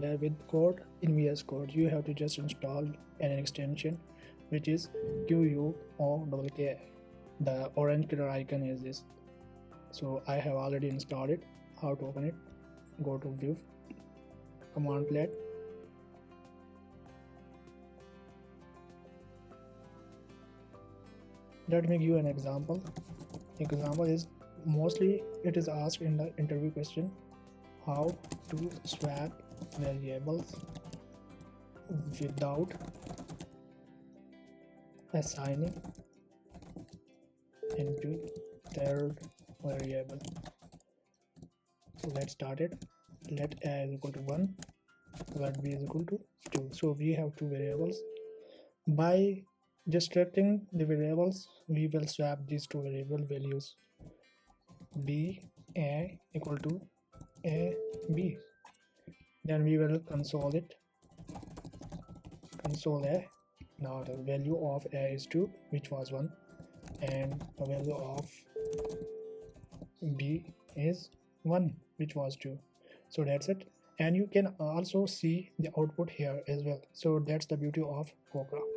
play with code in VS Code, you have to just install an extension which is Quokka. The orange color icon is this. So I have already installed it. How to open it? Go to View, Command Plate. Let me give you an example. Example is mostly it is asked in the interview question, how to swap variables without assigning into third variable. So let's start it. Let a is equal to 1, let b is equal to 2. So we have two variables. By destructing the variables, we will swap these two variable values. B a equal to a b. Then we will console it. Console a. Now the value of a is 2, which was 1, and the value of b is 1, which was 2. So that's it. And you can also see the output here as well. So that's the beauty of Quokka.